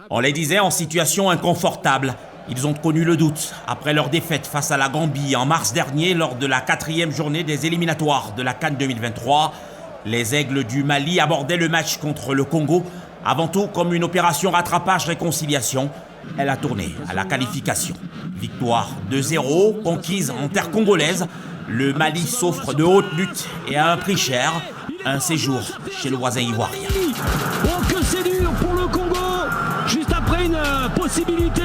On les disait en situation inconfortable. Ils ont connu le doute après leur défaite face à la Gambie en mars dernier lors de la 4e journée des éliminatoires de la CAN 2023. Les Aigles du Mali abordaient le match contre le Congo avant tout comme une opération rattrapage-réconciliation. Elle a tourné à la qualification. Victoire 2-0, conquise en terre congolaise. Le Mali s'offre de hautes luttes et à un prix cher, un séjour chez le voisin ivoirien. Oh que c'est dur pour le Congo, juste après une possibilité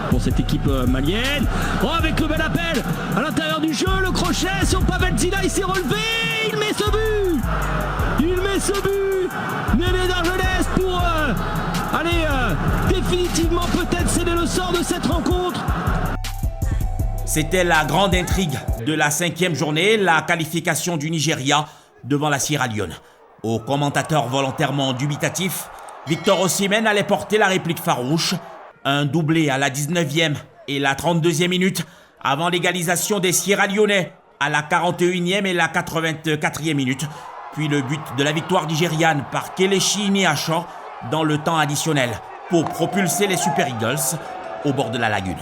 pour cette équipe malienne. Oh avec le bel appel à l'intérieur du jeu, le crochet sur Pavel Zila, il s'est relevé, il met ce but. Il met ce but, Néné d'Argelès pour définitivement peut-être sceller le sort de cette rencontre. C'était la grande intrigue de la 5e journée, la qualification du Nigeria devant la Sierra Leone. Aux commentateurs volontairement dubitatifs, Victor Osimhen allait porter la réplique farouche. Un doublé à la 19e et la 32e minute avant l'égalisation des Sierra Leonais à la 41e et la 84e minute. Puis le but de la victoire nigériane par Kelechi Iheanacho dans le temps additionnel pour propulser les Super Eagles au bord de la lagune.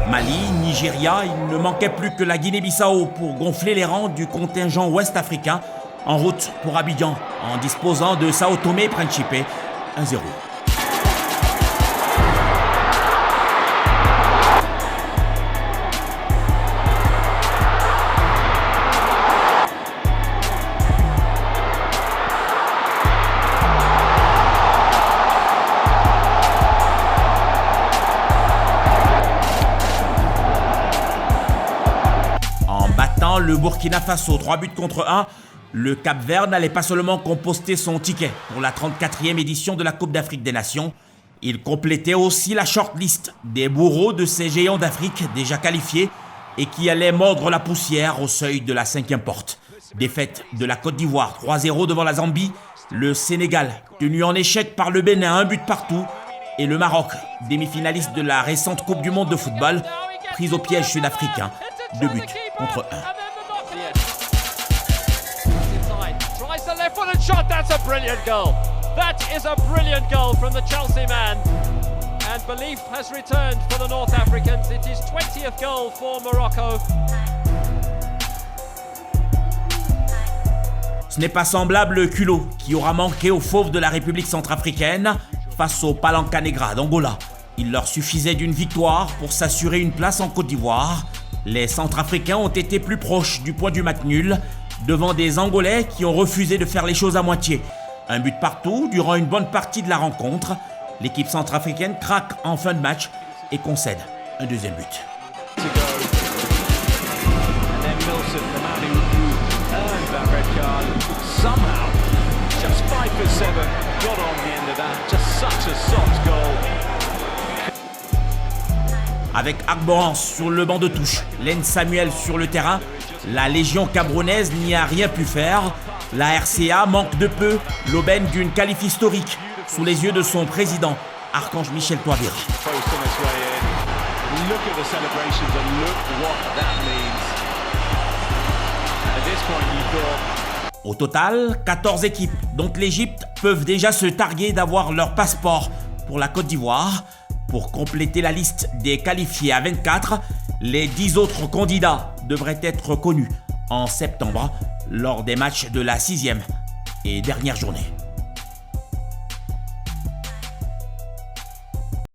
Mali, Nigeria, il ne manquait plus que la Guinée-Bissau pour gonfler les rangs du contingent ouest-africain en route pour Abidjan en disposant de Sao Tomé et Principe 1-0. Le Burkina Faso, 3-1, le Cap-Vert n'allait pas seulement composter son ticket pour la 34e édition de la Coupe d'Afrique des Nations, il complétait aussi la shortlist des bourreaux de ces géants d'Afrique déjà qualifiés et qui allaient mordre la poussière au seuil de la 5e porte. Défaite de la Côte d'Ivoire 3-0 devant la Zambie, le Sénégal tenu en échec par le Bénin 1 but partout et le Maroc, demi-finaliste de la récente Coupe du Monde de football, prise au piège sud-africain, 2 buts contre 1. Shot, that's a brilliant goal. That is a brilliant goal from the Chelsea man. And belief has returned for the North Africans. It is 20th goal for Morocco. Ce n'est pas semblable culot qui aura manqué aux fauves de la République centrafricaine face aux Palanca Negra d'Angola. Il leur suffisait d'une victoire pour s'assurer une place en Côte d'Ivoire. Les Centrafricains ont été plus proches du point du match nul devant des Angolais qui ont refusé de faire les choses à moitié. Un but partout durant une bonne partie de la rencontre. L'équipe centrafricaine craque en fin de match et concède un deuxième but. Avec Agborans sur le banc de touche, Len Samuel sur le terrain, la Légion camerounaise n'y a rien pu faire. La RCA manque de peu l'aubaine d'une qualif historique sous les yeux de son président, Archange Michel Touabira. Au total, 14 équipes, dont l'Égypte, peuvent déjà se targuer d'avoir leur passeport pour la Côte d'Ivoire. Pour compléter la liste des qualifiés à 24, les 10 autres candidats devraient être connus en septembre lors des matchs de la 6e et dernière journée.